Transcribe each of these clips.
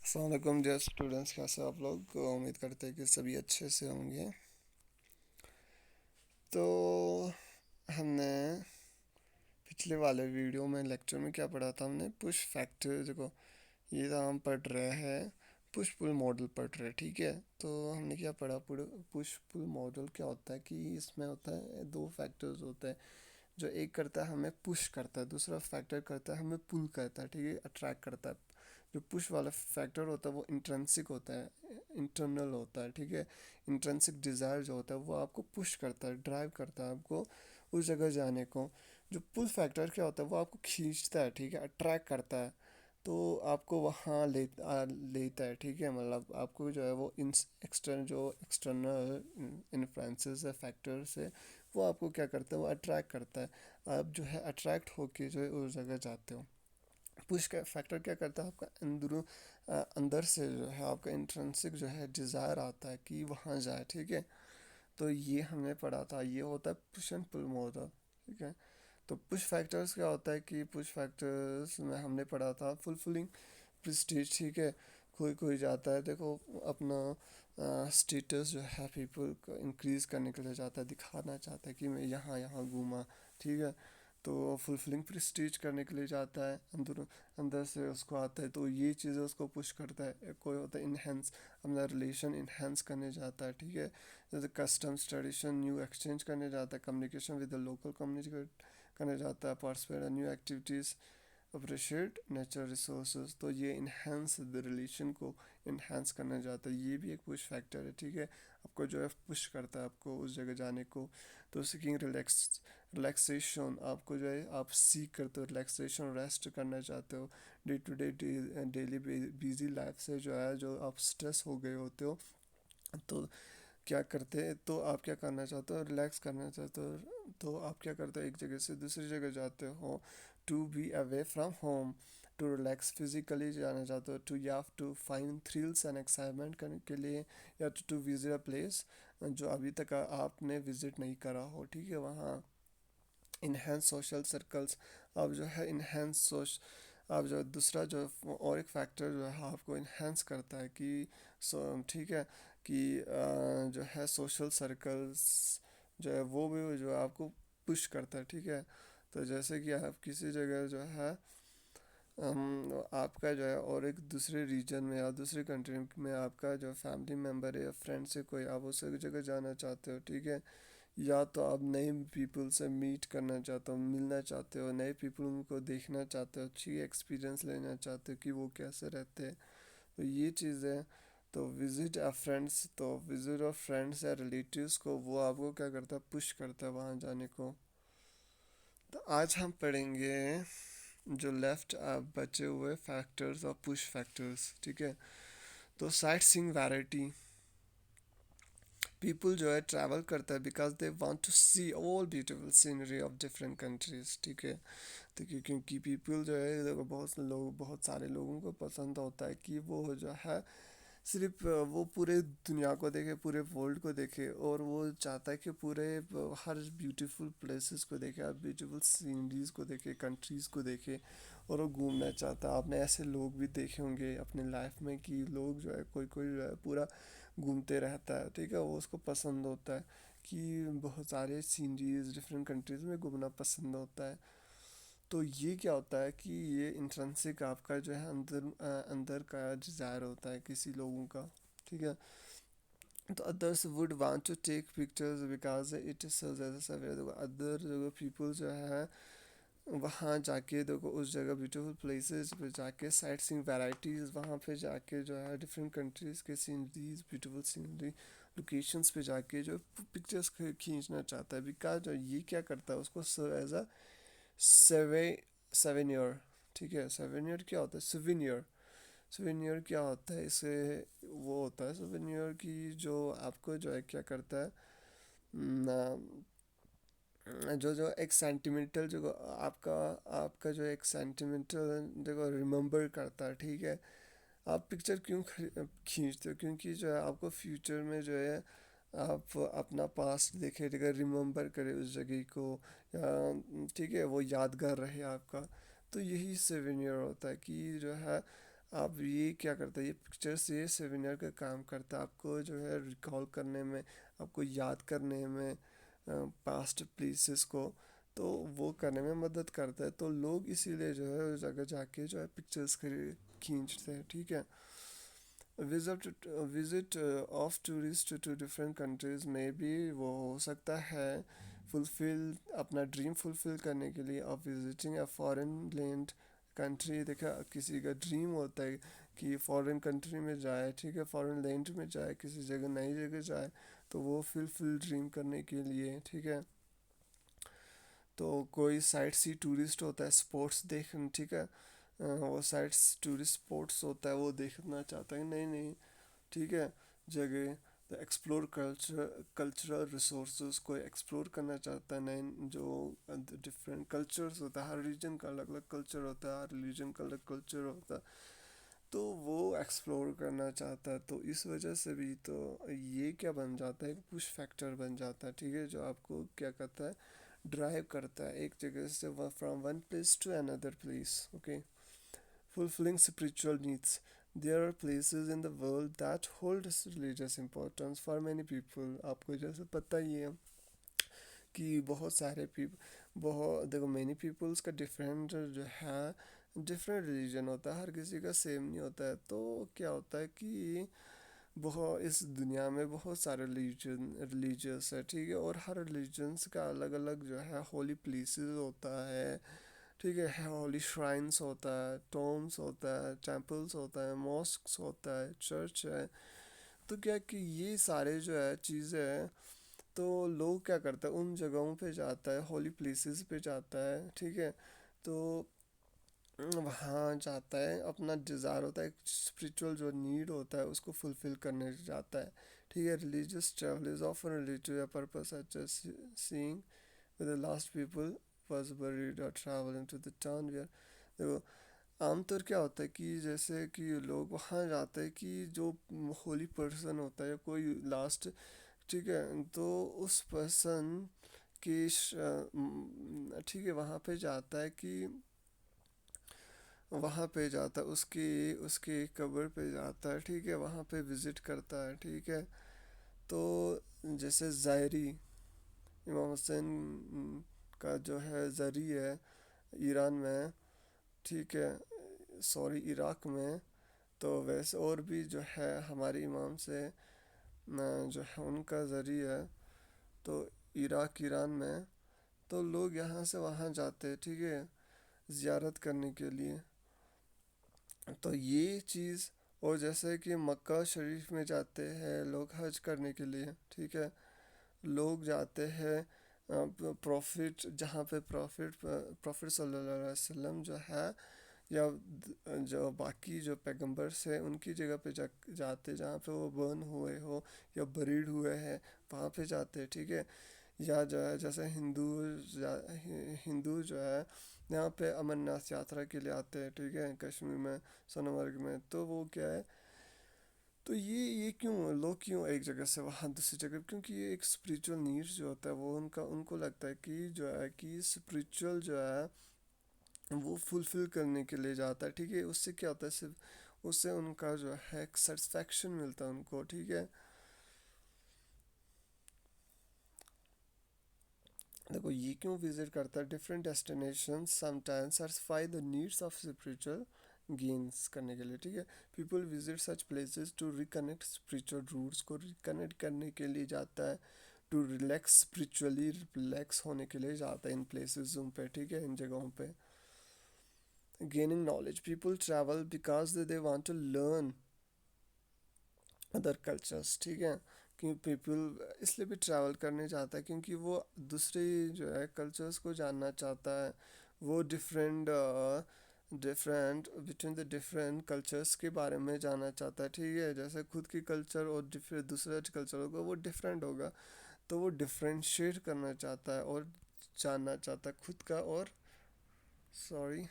अस्सलाम वालेकुम dear students, कैसे आप लोग। उम्मीद करते हैं कि सभी अच्छे से होंगे। तो हमने पिछले वाले वीडियो में लेक्चर में क्या पढ़ा था, हमने पुश फैक्टर। देखो, ये तो हम पढ़ रहे हैं, पुश पुल मॉडल पढ़ रहे हैं, ठीक है। तो हमने क्या पढ़ा, पुश पुल मॉडल क्या होता है कि इसमें होता है दो फैक्टर्स होते हैं। जो एक करता है हमें पुश करता है, दूसरा फैक्टर करता है हमें पुल करता है, ठीक है, अट्रैक्ट करता है। जो पुश वाला फैक्टर होता है वो इंट्रेंसिक होता है, इंटरनल होता है, ठीक है। इंट्रेंसिक डिज़ायर जो होता है वो आपको पुश करता है, ड्राइव करता है आपको उस जगह जाने को। जो पुल फैक्टर क्या होता है वो आपको खींचता है, ठीक है, अट्रैक्ट करता है। तो आपको वहाँ लेता है, ठीक है। मतलब आपको जो है वो एक्सटर्नल इन्फ्लुएंसेस है, फैक्टर्स है, वो आपको क्या करता है, वो अट्रैक्ट करता है। आप जो है अट्रैक्ट होके जो है उस जगह जाते हो। पुश का फैक्टर क्या करता है, आपका अंदर से जो है आपका इंट्रिंसिक जो है डिज़ायर आता है कि वहाँ जाए, ठीक है। तो ये हमने पढ़ा था, ये होता है पुश एंड पुल मॉडल, ठीक है। तो पुश फैक्टर्स क्या होता है कि पुश फैक्टर्स में हमने पढ़ा था फुलफिलिंग प्रेस्टीज, ठीक है। कोई कोई जाता है, देखो, अपना स्टेटस जो है पीपल को इंक्रीज करने के लिए जाता है, दिखाना चाहता है कि मैं यहाँ यहाँ घूमा, ठीक है। तो फुलफिलिंग प्रेस्टीज करने के लिए जाता है, अंदर अंदर से उसको आता है, तो ये चीज़ें उसको पुश करता है। कोई होता है इनहेंस, अपना रिलेशन इनहेंस करने जाता है, ठीक है। जैसे कस्टम्स ट्रेडिशन न्यू एक्सचेंज करने जाता है, communication with the local communicate करने जाता है, participate new activities, appreciate natural resources. तो ये इन्हेंस द रिलेशन को इन्हेंस करना चाहता है, ये भी एक पुश फैक्टर है, ठीक है। आपको जो है पुश करता है आपको उस जगह जाने को। तो सीकिंग रिलैक्सेशन, आपको जो है आप सीख करते हो रिलैक्सेशन, रेस्ट करना चाहते हो। Day to day daily busy life से जो है, जो आप स्ट्रेस हो गए होते हो, तो क्या करते हैं, तो आप क्या करना चाहते हो, रिलैक्स करना चाहते हो, तो आप क्या करते हो, एक जगह से दूसरी जगह जाते हो। To be away from home, to relax physically जाना चाहते हो, टू या to find thrills and excitement करने के लिए, या टू विजिट अ प्लेस जो अभी तक आपने विजिट नहीं करा हो, ठीक है, वहाँ। इनहेंस सोशल सर्कल्स, आप जो है इनहेंस सोश आप जो दूसरा जो और एक फैक्टर जो है आपको इन्हेंस करता है कि ठीक है, कि जो है सोशल सर्कल्स जो है वो भी जो है आपको पुश करता है, ठीक है। तो जैसे कि आप किसी जगह जो है आपका जो है और एक दूसरे रीजन में या दूसरे कंट्री में आपका जो फैमिली मेम्बर है या फ्रेंड से कोई, आप उस जगह जाना चाहते हो, ठीक है। या तो आप नए पीपल से मीट करना चाहते हो, मिलना चाहते हो, नए पीपल को देखना चाहते हो, अच्छी एक्सपीरियंस लेना चाहते हो कि वो कैसे रहते हैं। तो ये चीज़ें, तो विजिट आ फ्रेंड्स, तो विजिट ऑफ फ्रेंड्स या रिलेटिव्स को वो आपको क्या करता है, पुश करता है वहाँ जाने को। तो आज हम पढ़ेंगे जो लेफ्ट बचे हुए फैक्टर्स और पुश फैक्टर्स, ठीक है। तो साइट सीइंग वैरायटी, पीपल जो है ट्रैवल करता है because they want to see all beautiful scenery of different countries, ठीक है। तो क्योंकि पीपल जो है, देखो, बहुत सारे लोगों को पसंद होता है कि वो जो है सिर्फ वो पूरे दुनिया को देखे, पूरे वर्ल्ड को देखे, और वो चाहता है कि पूरे हर ब्यूटीफुल प्लेसेस को देखे, हर ब्यूटीफुल सीनरीज को देखे, कंट्रीज़ को देखे, और वो घूमना चाहता है। आपने ऐसे लोग भी देखे होंगे अपने लाइफ में कि लोग जो है, कोई कोई जो है पूरा घूमते रहता है, ठीक है, वो उसको पसंद होता है कि बहुत सारे सीनरीज डिफरेंट कंट्रीज़ में घूमना पसंद होता है। तो ये क्या होता है कि ये इंट्रिंसिक आपका जो है अंदर का डिज़ायर होता है किसी लोगों का, ठीक है। तो others would want to take pictures because it serves as a survey. देखो, अदर जो पीपल जो है वहाँ जाके, देखो, उस जगह ब्यूटीफुल प्लेसेस पे जाके साइट सीइंग वैराइटीज़, वहाँ पे जाके जो है डिफरेंट कंट्रीज़ के सीनरीज, ब्यूटीफुल सीनरी लोकेशंस पे जाके जो पिक्चर्स खींचना चाहता है, बिकॉज जो ये क्या करता है, उसको सर्व एज अ सेवे सेवेनियर, ठीक है। सेवेनियर क्या होता है, सुविनियर। सुविनियर क्या होता है, इसे वो होता है सुविनियर की जो आपको जो है क्या करता है, जो जो एक सेंटिमेंटल जो आपका आपका जो एक सेंटिमेंटल देखो रिमेंबर करता है, ठीक है। आप पिक्चर क्यों खींचते हो, क्योंकि जो है आपको फ्यूचर में जो है आप अपना पास्ट देखे, ठीक है, रिमेंबर करे उस जगह को, या ठीक है, वो यादगार रहे आपका। तो यही सेवेनियर होता है कि जो है आप ये क्या करता है, ये पिक्चर्स, ये सेविनियर का काम करता है आपको जो है रिकॉल करने में, आपको याद करने में पास्ट प्लेसेस को, तो वो करने में मदद करता है। तो लोग इसीलिए जो है उस जगह जाके जो है पिक्चर्स खींचते हैं, ठीक है। Visit of tourist to different countries में भी वो हो सकता है फुलफिल, अपना ड्रीम फुलफिल करने के लिए of visiting a foreign land country. देखा, किसी का ड्रीम होता है कि फॉरेन कंट्री में जाए, ठीक है, फॉरेन लैंड में जाए, किसी जगह नई जगह जाए, तो वो फुलफिल ड्रीम करने के लिए, ठीक है। तो कोई साइट सी टूरिस्ट होता है, स्पोर्ट्स देख, ठीक है, वो साइट्स टूरिस्ट स्पोर्ट्स होता है, वो देखना चाहता है नई नई, ठीक है, जगह। तो एक्सप्लोर कल्चरल रिसोर्सेज को एक्सप्लोर करना चाहता है, नए जो डिफरेंट कल्चर्स होता है, हर रीजन का अलग अलग कल्चर होता है, हर रिलीजन का अलग कल्चर होता है, तो वो एक्सप्लोर करना चाहता है। तो इस वजह से भी तो ये क्या बन जाता है, एक पुश फैक्टर बन जाता है, ठीक है, जो आपको क्या करता है, ड्राइव करता है एक जगह से from one place to another place, okay. fulfilling spiritual needs. There are places in the world that hold religious importance for many people. आपको जैसे पता ही है कि बहुत सारे पीपल, बहुत देखो, मैनी पीपल्स का डिफरेंट जो है, डिफरेंट रिलीजन होता है, हर किसी का सेम नहीं होता है। तो क्या होता है कि बहुत, इस दुनिया में बहुत सारे रिलीजियस है, ठीक है, और हर रिलीजन्स का अलग अलग जो है होली प्लेसेस होता है, ठीक है, होली श्राइन्स होता है, टोम्स होता है, टेम्पल्स होता है, मॉस्क्स होता है, चर्च है। तो क्या कि ये सारे जो है चीज़ें हैं, तो लोग क्या करते हैं, उन जगहों पे जाता है, होली प्लेसेस पे जाता है, ठीक है। तो वहाँ जाता है, अपना डिज़ायर होता है, एक स्पिरिचुअल जो नीड होता है उसको फुलफिल करने जाता है, ठीक है। Religious travel is often related to a purpose such as seeing with the last people was buried or travel into the town where, देखो, आमतौर क्या होता है कि जैसे कि लोग वहाँ जाते हैं कि जो होली पर्सन होता है या कोई लास्ट, ठीक है, तो उस पर्सन की ठीक है, वहाँ पे जाता है कि वहाँ पे जाता है, उसकी उसकी कब्र पे जाता है, ठीक है, वहाँ पे विज़िट करता है, ठीक है। तो जैसे ज़ायरी, इमाम हुसैन का जो है ज़री है ईरान में, ठीक है, सॉरी इराक में। तो वैसे और भी जो है हमारे इमाम से जो है उनका ज़री है, तो इराक ईरान में। तो लोग यहाँ से वहाँ जाते हैं, ठीक है, ज़ियारत करने के लिए। तो ये चीज़, और जैसे कि मक्का शरीफ में जाते हैं लोग हज करने के लिए, ठीक है, लोग जाते हैं प्रॉफिट, जहाँ पे प्रॉफिट सल्लल्लाहु अलैहि वसल्लम जो है, या जो बाकी जो पैगंबर्स हैं उनकी जगह पे जाते, जहाँ पे वो बर्न हुए हो या बरीड हुए हैं, वहाँ पे जाते हैं, ठीक है। या जो है जैसे हिंदू जो है यहाँ पे अमरनाथ यात्रा के लिए आते हैं, ठीक है, कश्मीर में, सोनमर्ग में। तो वो क्या है, तो ये क्यों लोग क्यों एक जगह से वहाँ दूसरी जगह, क्योंकि ये एक स्पिरिचुअल नीड्स जो होता है वो उनका, उनको लगता है कि जो है कि स्पिरिचुअल जो है वो फुलफिल करने के लिए जाता है, ठीक है। उससे क्या होता है, सिर्फ उससे उनका जो है एक सेटिस्फैक्शन मिलता है उनको, ठीक है। देखो ये क्यों विजिट करता है different destination, sometimes satisfy the needs of spiritual gains करने के लिए, ठीक है। People visit such places to reconnect spiritual roots को रिकनेक्ट करने के लिए जाता है, टू रिलैक्स स्पिरिचुअली रिलैक्स होने के लिए जाता है इन प्लेसेस पे, ठीक है, इन जगहों पे। Gaining knowledge, people travel because they want to learn other cultures, ठीक है। कि पीपल इसलिए भी ट्रैवल करने जाता है क्योंकि वो दूसरे जो है कल्चर्स को जानना चाहता है, वो different different between the different cultures के बारे में जानना चाहता है, ठीक है। जैसे खुद की कल्चर और डिफरेंट दूसरा कल्चर होगा वो डिफरेंट होगा, तो वो डिफरेंशिएट करना चाहता है और जानना चाहता है खुद का, और सॉरी,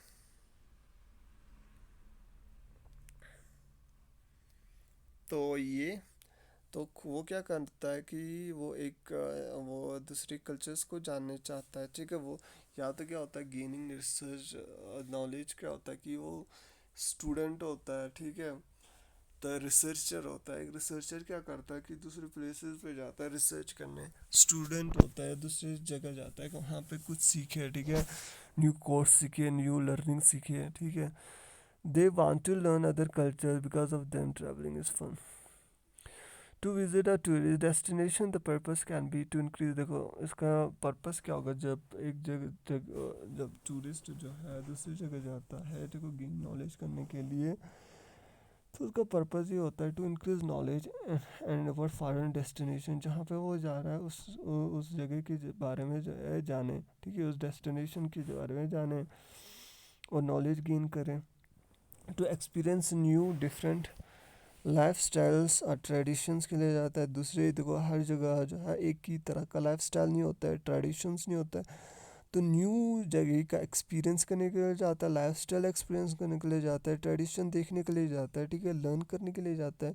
तो ये, तो वो क्या करता है कि वो एक वो दूसरी कल्चर्स को जानने चाहता है, ठीक है। वो या तो क्या होता है गेनिंग रिसर्च नॉलेज, क्या होता है कि वो स्टूडेंट होता है, ठीक है, तो रिसर्चर होता है। एक रिसर्चर क्या करता है कि दूसरे प्लेसेस पे जाता है रिसर्च करने। स्टूडेंट होता है दूसरी जगह जाता है कि वहाँ पे कुछ सीखे, ठीक है, न्यू कोर्स सीखे, न्यू लर्निंग सीखे, ठीक है। They want to learn other culture, because of them travelling is fun. To visit a tourist destination the purpose can be to increase, देखो इसका पर्पस क्या होगा, जब एक जब टूरिस्ट जो है दूसरी जगह जाता है देखो गेन नॉलेज करने के लिए, तो उसका पर्पस ये होता है to increase knowledge and about foreign destination, जहाँ पे वो जा रहा है उस जगह के बारे में जो है जाने, ठीक है, उस डेस्टिनेशन के बारे में जाने और नॉलेज गेन करें। To experience new different life styles और ट्रेडिशंस के लिए जाता है। दूसरे देखो हर जगह जो है एक ही तरह का लाइफ स्टाइल नहीं होता है, ट्रेडिशंस नहीं होता है, तो न्यू जगह का एक्सपीरियंस करने के लिए जाता है, लाइफ स्टाइल एक्सपीरियंस करने के लिए जाता है, ट्रेडिशन देखने के लिए जाता है, ठीक है, लर्न करने के लिए जाता है,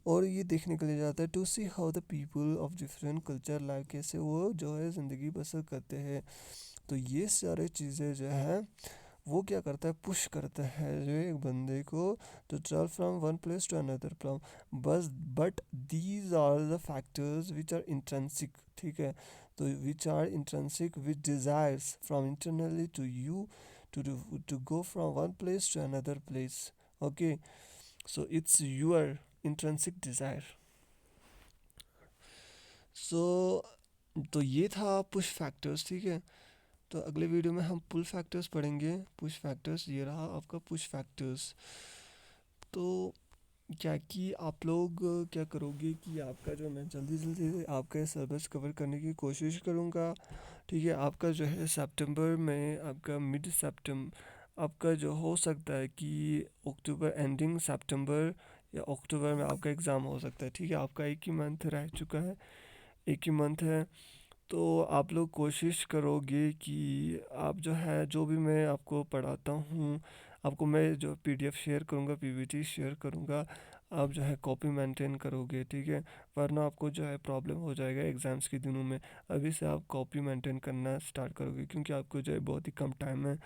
और ये देखने के लिए जाता है to see how the people of different culture like, कैसे वो जो है ज़िंदगी बसर करते हैं। तो ये सारे चीज़ें जो है वो क्या करता है, पुश करता है जो एक बंदे को to travel from one place to another from, बस but these are the factors which are intrinsic, ठीक है, तो which are intrinsic which desires from internally to you to go from one place to another place, okay, so it's your intrinsic desire, so तो ये था push factors, ठीक है। तो अगले वीडियो में हम पुल फैक्टर्स पढ़ेंगे, पुश फैक्टर्स, ये रहा आपका पुश फैक्टर्स। तो क्या कि आप लोग क्या करोगे कि आपका जो मैं जल्दी जल्दी आपका सिलेबस कवर करने की कोशिश करूँगा, ठीक है। आपका जो है सितंबर में आपका मिड सितंबर आपका जो हो सकता है कि अक्टूबर एंडिंग सितंबर या अक्टूबर में आपका एग्ज़ाम हो सकता है, ठीक है। आपका एक ही मंथ रह चुका है, एक ही मंथ है, तो आप लोग कोशिश करोगे कि आप जो है जो भी मैं आपको पढ़ाता हूँ, आपको मैं जो पीडीएफ शेयर करूँगा, पीपीटी शेयर करूँगा, आप जो है कॉपी मेंटेन करोगे, ठीक है, वरना आपको जो है प्रॉब्लम हो जाएगा एग्ज़ाम्स के दिनों में। अभी से आप कॉपी मेंटेन करना स्टार्ट करोगे क्योंकि आपको जो है बहुत ही कम टाइम है,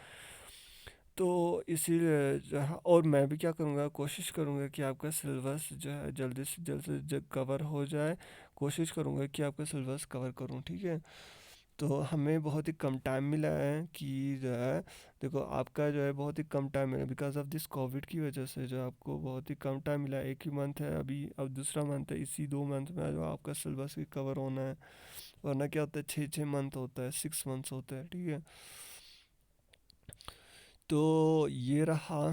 तो इसीलिए जो है, और मैं भी क्या करूँगा, कोशिश करूँगा कि आपका सिलेबस जो है जल्दी से जल्द कवर हो जाए, कोशिश करूँगा कि आपका सिलेबस कवर करूँ, ठीक है। तो हमें बहुत ही कम टाइम मिला है कि जो है देखो आपका जो है बहुत ही कम टाइम मिला बिकॉज ऑफ दिस कोविड की वजह से, जो आपको बहुत ही कम टाइम मिला है, एक ही मंथ है अभी, अब दूसरा मंथ है, इसी 2 मंथ में जो आपका सिलेबस भी कवर होना है, वरना क्या होता है 6 6 मंथ होता है, 6 मंथ्स होता है, ठीक है। तो ये रहा,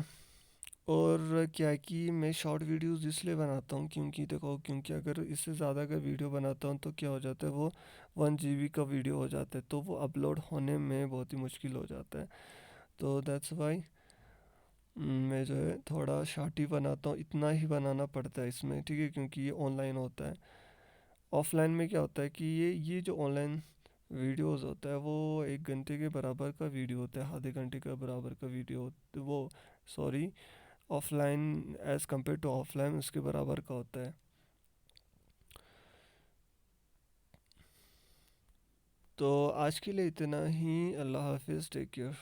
और क्या है कि मैं शॉर्ट वीडियोस इसलिए बनाता हूँ क्योंकि देखो, क्योंकि अगर इससे ज़्यादा अगर वीडियो बनाता हूँ तो क्या हो जाता है, वो 1 GB का वीडियो हो जाता है, तो वो अपलोड होने में बहुत ही मुश्किल हो जाता है, तो दैट्स वाई मैं जो है थोड़ा शॉर्ट ही बनाता हूँ, इतना ही बनाना पड़ता है इसमें, ठीक है, क्योंकि ये ऑनलाइन होता है। ऑफलाइन में क्या होता है कि ये जो ऑनलाइन वीडियोस होता है वो 1 घंटे के बराबर का वीडियो होता है, आधे घंटे का बराबर का वीडियो, वो sorry, offline as compare to offline उसके बराबर का होता है। तो आज के लिए इतना ही, अल्लाह हाफिज़, टेक केयर।